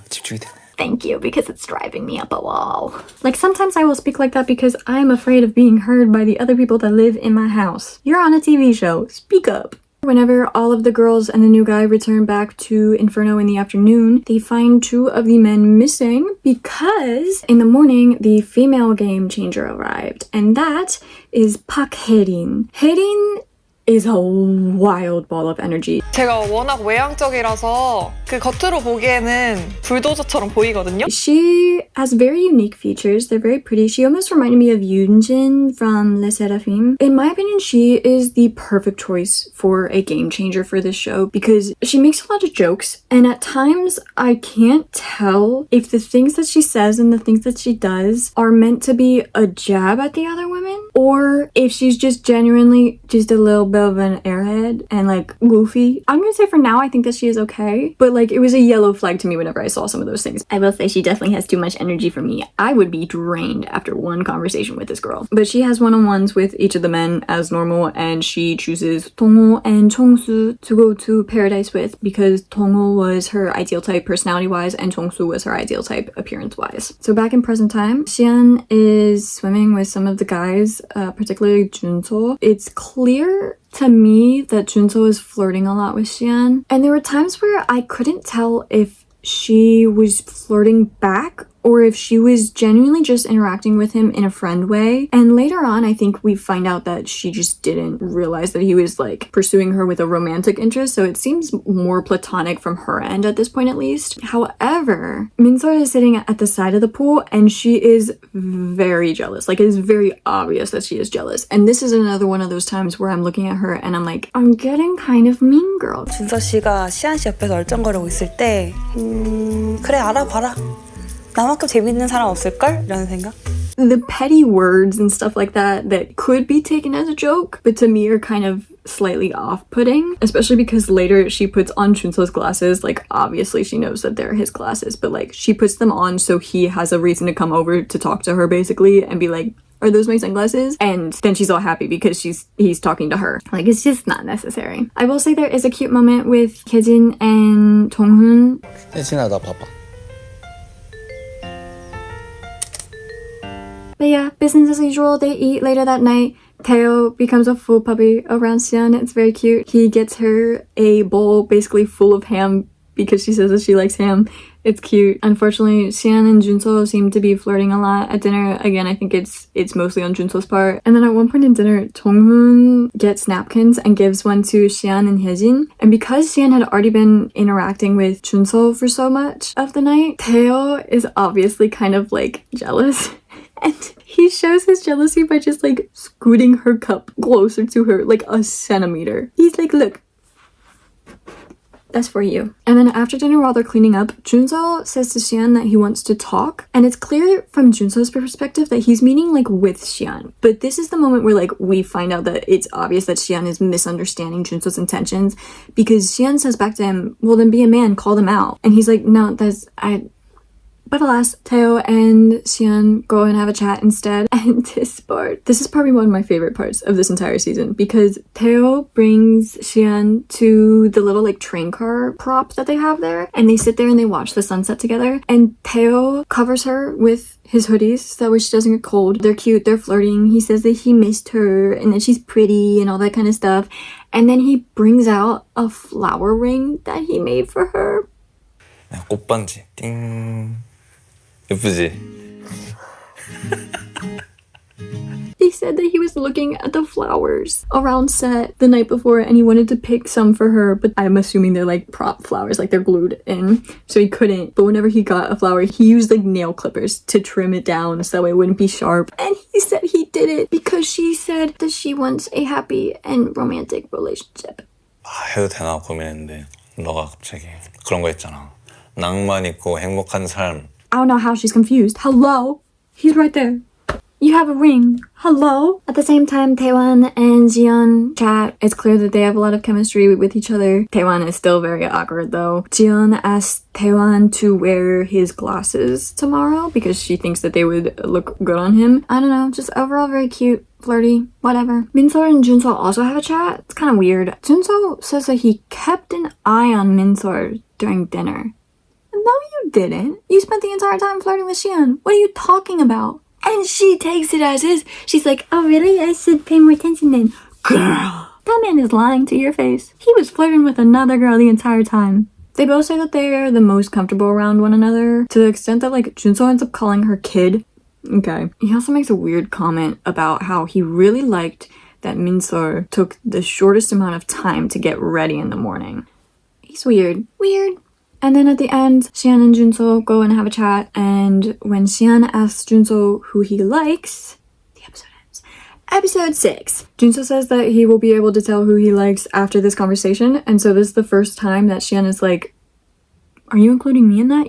[SPEAKER 4] 집중이 되네.
[SPEAKER 1] Thank you, because it's driving me up a wall. Like, sometimes I will speak like that because I'm afraid of being heard by the other people that live in my house. You're on a TV show. Speak up. Whenever all of the girls and the new guy return back to Inferno in the afternoon, they find 2 of the men missing because in the morning, the female game changer arrived, and that is Park Hae-rin. Hae-rin is a wild ball of energy.
[SPEAKER 3] 제가 워낙 외향적이라서 그 겉으로 보기에는 불도저처럼 보이거든요.
[SPEAKER 1] She has very unique features. They're very pretty. She almost reminded me of Yoonjin from Les Seraphim. In my opinion, she is the perfect choice for a game changer for this show because she makes a lot of jokes, and at times I can't tell if the things that she says and the things that she does are meant to be a jab at the other women, or if she's just genuinely just a little bit of an airhead and like goofy. I'm gonna say for now I think that she is okay, but like it was a yellow flag to me whenever I saw some of those things. I will say she definitely has too much energy for me. I would be drained after one conversation with this girl. But she has one-on-ones with each of the men as normal, and she chooses Dongho and Chongsu to go to Paradise with because Dongho was her ideal type personality-wise and Chongsu was her ideal type appearance-wise. So back in present time, Xian is swimming with some of the guys, particularly Junso. It's clear to me that Junso is flirting a lot with Xian, and there were times where I couldn't tell if she was flirting back or if she was genuinely just interacting with him in a friend way. And later on, I think we find out that she just didn't realize that he was like pursuing her with a romantic interest, so it seems more platonic from her end at this point at least. However, Minseol is sitting at the side of the pool and she is very jealous. Like, it is very obvious that she is jealous. And this is another one of those times where I'm looking at her and I'm like, I'm getting kind of mean girl.
[SPEAKER 14] 준서 씨가 시안 씨 옆에서 얼쩡거리고 있을 때 그래 알아봐라. 나만큼 재밌는 사람 없을걸? 이런 생각?
[SPEAKER 1] The petty words and stuff like that could be taken as a joke, but to me are kind of slightly off-putting, especially because later she puts on Junso's glasses. Like, obviously she knows that they're his glasses, but like she puts them on so he has a reason to come over to talk to her basically and be like, are those my sunglasses? And then she's all happy because he's talking to her. Like, it's just not necessary. I will say there is a cute moment with Hyejin and Jonghoon.
[SPEAKER 16] 혜진아 나 봐봐.
[SPEAKER 1] But yeah, business as usual. They eat later that night. Teo becomes a full puppy around Xian. It's very cute. He gets her a bowl basically full of ham because she says that she likes ham. It's cute. Unfortunately, Xian and Junso seem to be flirting a lot at dinner. Again, I think it's mostly on Junso's part. And then at one point in dinner, Jonghoon gets napkins and gives one to Xian and Hyejin. And because Xian had already been interacting with Junso for so much of the night, Teo is obviously kind of like jealous. And he shows his jealousy by just like scooting her cup closer to her, like a centimeter. He's like, look, that's for you. And then after dinner, while they're cleaning up, Junso says to Xian that he wants to talk. And it's clear from Junso's perspective that he's meeting like with Xian. But this is the moment where like we find out that it's obvious that Xian is misunderstanding Junso's intentions, because Xian says back to him, well then be a man, call them out. And he's like, no, but alas, Teo and Xian go and have a chat instead. And this is probably one of my favorite parts of this entire season, because Teo brings Xian to the little like train car prop that they have there, and they sit there and they watch the sunset together. And Teo covers her with his hoodies so that way she doesn't get cold. They're cute, they're flirting. He says that he missed her and that she's pretty and all that kind of stuff. And then he brings out a flower ring that he made for her.
[SPEAKER 4] 꽃반지 띵. 예쁘지?
[SPEAKER 1] He said that he was looking at the flowers around set the night before and he wanted to pick some for her, but I'm assuming they're like prop flowers, like they're glued in, so he couldn't. But whenever he got a flower, he used like nail clippers to trim it down so that way it wouldn't be sharp. And he said he did it because she said that she wants a happy and romantic relationship.
[SPEAKER 4] 해도 되나 고민했는데 너가 갑자기 그런 거 했잖아. 낭만 있고 행복한 삶.
[SPEAKER 1] I don't know how she's confused. Hello? He's right there. You have a ring. Hello? At the same time, Taewon and Jiyeon chat. It's clear that they have a lot of chemistry with each other. Taewon is still very awkward though. Jiyeon asked Taewon to wear his glasses tomorrow because she thinks that they would look good on him. I don't know, just overall very cute, flirty, whatever. Minseol and Junso also have a chat. It's kind of weird. Junso says that he kept an eye on Minseol during dinner. No, you didn't. You spent the entire time flirting with Xian. What are you talking about? And she takes it as is. She's like, oh really? I should pay more attention then. Girl, that man is lying to your face. He was flirting with another girl the entire time. They both say that they're the most comfortable around one another, to the extent that like Junso ends up calling her kid. Okay. He also makes a weird comment about how he really liked that Minseol took the shortest amount of time to get ready in the morning. He's weird. Weird. And then at the end, Xian and Junso go and have a chat, and when Xian asks Junso who he likes, the episode ends. Episode 6. Junso says that he will be able to tell who he likes after this conversation, and so this is the first time that Xian is like, are you including me in that?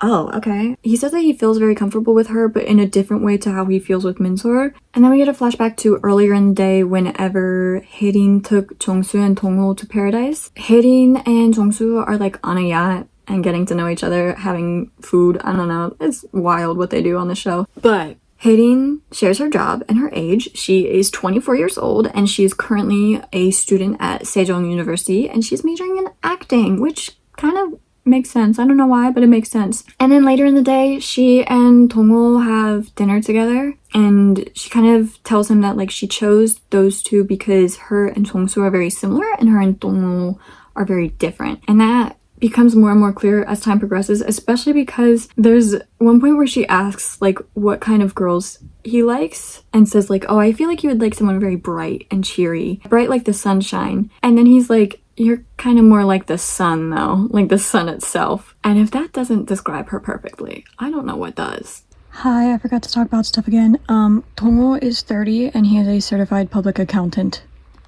[SPEAKER 1] Oh, okay. He says that he feels very comfortable with her, but in a different way to how he feels with Minseol. And then we get a flashback to earlier in the day whenever Haerin took Jongsu and Dongho to Paradise. Haerin and Jongsu are like on a yacht and getting to know each other, having food. I don't know. It's wild what they do on the show. But Haerin shares her job and her age. She is 24 years old and she is currently a student at Sejong University and she's majoring in acting, which kind of makes sense. I don't know why, but it makes sense. And then later in the day, she and Dongho have dinner together, and she kind of tells him that like she chose those two because her and Jongsu are very similar and her and Dongho are very different. And that becomes more and more clear as time progresses, especially because there's one point where she asks like what kind of girls he likes and says like, oh, I feel like you would like someone very bright and cheery, bright like the sunshine. And then he's like, you're kind of more like the sun though, like the sun itself. And if that doesn't describe her perfectly, I don't know what does. Hi, I forgot to talk about stuff again. Dongho is 30 and he is a certified public accountant.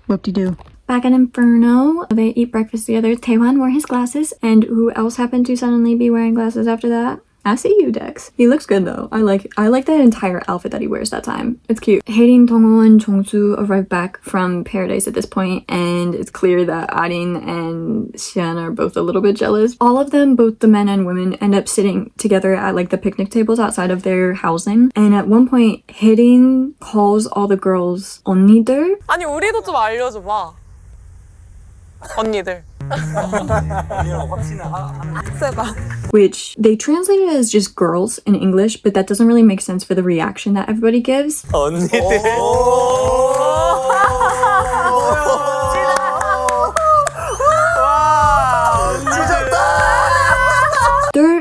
[SPEAKER 1] Whoop-de-doo. Back in Inferno, they eat breakfast together. Taewon wore his glasses, and who else happened to suddenly be wearing glasses after that? I see you, Dex. He looks good though. I like that entire outfit that he wears that time. It's cute. Haerin, Dongho, and Jongsu arrive back from Paradise at this point, and it's clear that Arin and Xian are both a little bit jealous. All of them, both the men and women, end up sitting together at like the picnic tables outside of their housing. And at one point, Haerin calls all the girls 언니들.
[SPEAKER 17] 아니 우리도 좀 알려줘 봐. 언니들.
[SPEAKER 1] Which they translated as just girls in English, but that doesn't really make sense for the reaction that everybody gives.
[SPEAKER 15] 언니들.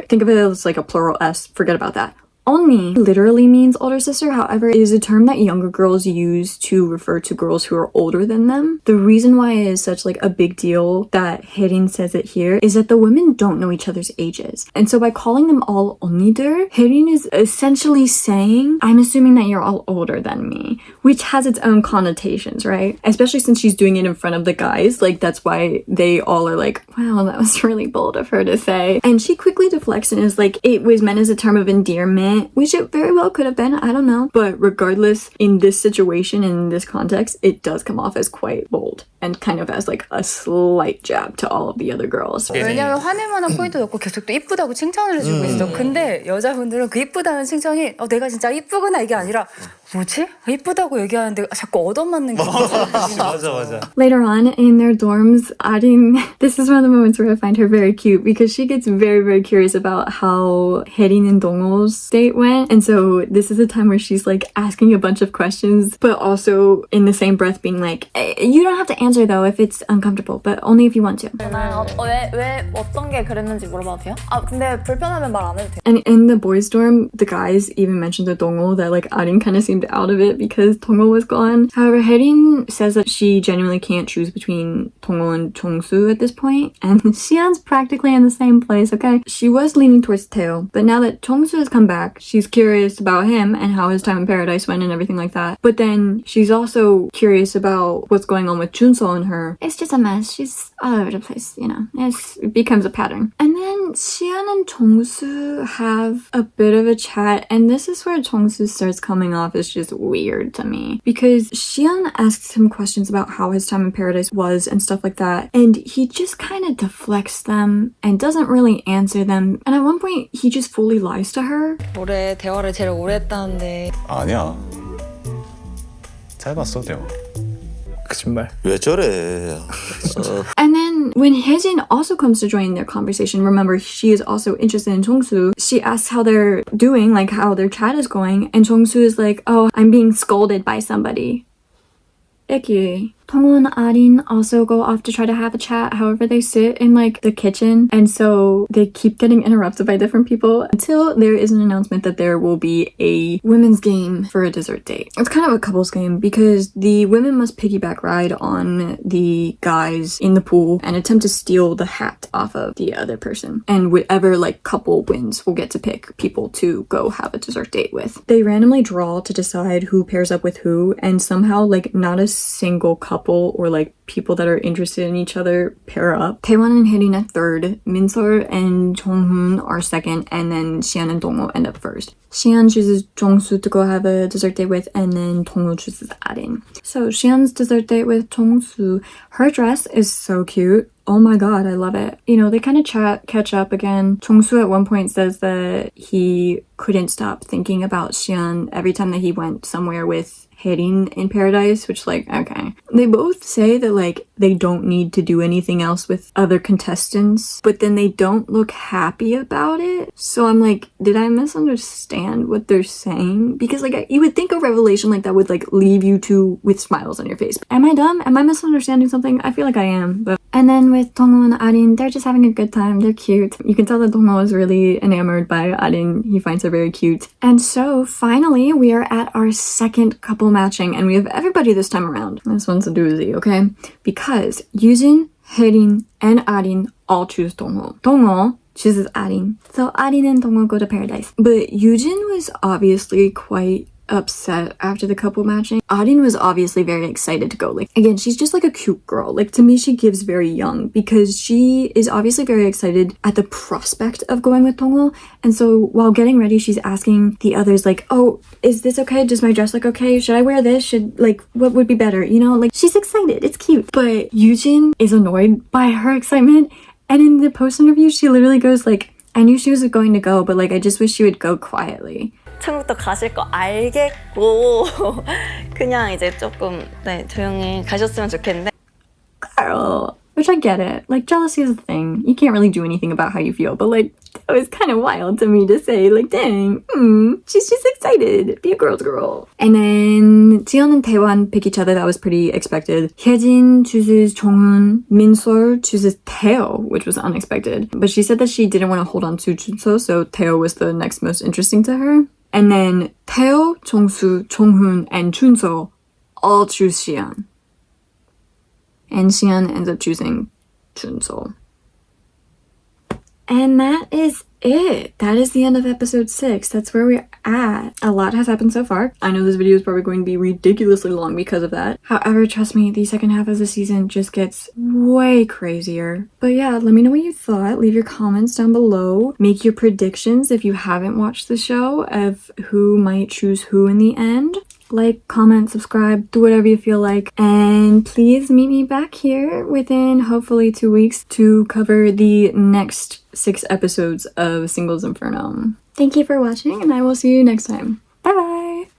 [SPEAKER 1] Think of it as like a plural S. Forget about that. Only literally means older sister. However, it is a term that younger girls use to refer to girls who are older than them. The reason why it is such like a big deal that Haerin says it here is that the women don't know each other's ages. And so by calling them all 언니들, Haerin is essentially saying, I'm assuming that you're all older than me, which has its own connotations, right? Especially since she's doing it in front of the guys. Like, that's why they all are like, wow, that was really bold of her to say. And she quickly deflects and is like, it was meant as a term of endearment, which it very well could have been, I don't know. But regardless, in this situation, in this context, it does come off as quite bold and kind of as like a slight jab to all of the other girls.
[SPEAKER 6] 왜냐면 화낼 만한 포인트도 없고 계속 또 이쁘다고 칭찬을 해주고 있어. 근데 여자분들은 그 이쁘다는 칭찬이 내가 진짜 이쁘구나 이게 아니라 뭐지? 이쁘다고 얘기하는데 자꾸 얻어맞는 게
[SPEAKER 12] 맞아.
[SPEAKER 1] Later on in their dorms, Arin, this is one of the moments where I find her very cute because she gets very, very curious about how Haerin and Dongul's date went. And so this is a time where she's like asking a bunch of questions, but also in the same breath being like, you don't have to answer though if it's uncomfortable, but only if you want to.
[SPEAKER 3] 왜 어떤 게 그랬는지 물어봐도 돼요? 근데 불편하면 말 안 해도 돼요.
[SPEAKER 1] And in the boys' dorm, the guys even mentioned to Dongul that like Arin kind of seemed out of it because Dongul was gone. However, Haerin says that she genuinely can't choose between Dongul and Jongsu at this point, and Xian's practically in the same place, okay? She was leaning towards Tae, but now that Jongsu has come back, she's curious about him and how his time in paradise went and everything like that. But then she's also curious about what's going on with Junso and her. It's just a mess. She's all over the place, you know. It becomes a pattern. And then Xian and Jongsu have a bit of a chat, and this is where Jongsu starts coming off as just weird to me. Because Xian asks him questions about how his time in paradise was and stuff like that, and he just kind of deflects them and doesn't really answer them. And at one point, he just fully lies to her.
[SPEAKER 14] 올해 대화를 제일 오래 했다는데
[SPEAKER 12] 아니야. 잘 봤어, 대화.
[SPEAKER 9] 거짓말.
[SPEAKER 8] 왜 저래?
[SPEAKER 1] And then when Haejin also comes to join their conversation, remember she is also interested in Jongsu, she asks how they're doing, like how their chat is going, and Jongsu is like, oh, I'm being scolded by somebody. Icky. Dongul and Arin also go off to try to have a chat. However, they sit in like the kitchen, and so they keep getting interrupted by different people until there is an announcement that there will be a women's game for a dessert date. It's kind of a couples game because the women must piggyback ride on the guys in the pool and attempt to steal the hat off of the other person. And whatever like couple wins will get to pick people to go have a dessert date with. They randomly draw to decide who pairs up with who, and somehow like not a single couple or like people that are interested in each other pair up. Taewon and Haerin are third, Minsol and Jonghoon are second, and then Xian and Dongul end up first. Xian chooses Jongsu to go have a dessert date with, and then Dongul chooses Arin. So Xian's dessert date with Jongsu, her dress is so cute. Oh my god, I love it. You know, they kind of catch up again. Jongsu at one point says that he couldn't stop thinking about Xian every time that he went somewhere with Haerin in paradise, which like, okay. They both say that like they don't need to do anything else with other contestants, but then they don't look happy about it. So I'm like, did I misunderstand what they're saying? Because like you would think a revelation like that would like leave you two with smiles on your face. Am I dumb? Am I misunderstanding something? I feel like I am. But and then with Dongul and Arin, they're just having a good time. They're cute. You can tell that Dongul is really enamored by Arin. He finds her very cute. And so finally, we are at our second couple matching, and we have everybody this time around. This one's a doozy, okay? Because Yujin, Haerin, and Arin all choose Dongul. Dongul chooses Arin. So Arin and Dongul go to paradise. But Yujin was obviously quite upset after the couple matching. Arin was obviously very excited to go. Like, again, she's just like a cute girl. Like, to me, she gives very young because she is obviously very excited at the prospect of going with Dongul. And so while getting ready, she's asking the others like, oh, is this okay? Does my dress look okay? Should I wear this? What would be better? You know, like, she's excited. It's cute. But Yujin is annoyed by her excitement. And in the post interview, she literally goes like, I knew she was going to go, but like, I just wish she would go quietly.
[SPEAKER 14] 처음부터 가실 거 알겠고 그냥 이제 조금 조용히 가셨으면 좋겠는데.
[SPEAKER 1] Girl, which I get it. Like, jealousy is a thing. You can't really do anything about how you feel, but like, that was kind of wild to me to say, like, dang, she's just excited. Be a girl's girl. And then Jiyeon and Taewon pick each other. That was pretty expected. Hyejin chooses Jonghoon. Minsol chooses Taeo, which was unexpected. But she said that she didn't want to hold on to Junso, so Taeo was the next most interesting to her. And then Taeo, Jongsu, Jonghoon, and Chunso all choose Xian. And Xian ends up choosing Chunso. And that is it. That is the end of episode 6. That's where we're at. A lot has happened so far. I know this video is probably going to be ridiculously long because of that. However, trust me, the second half of the season just gets way crazier. But yeah, let me know what you thought. Leave your comments down below. Make your predictions if you haven't watched the show of who might choose who in the end. Like, comment, subscribe, do whatever you feel like. And please meet me back here within hopefully 2 weeks to cover the next 6 episodes of Singles Inferno. Thank you for watching, and I will see you next time.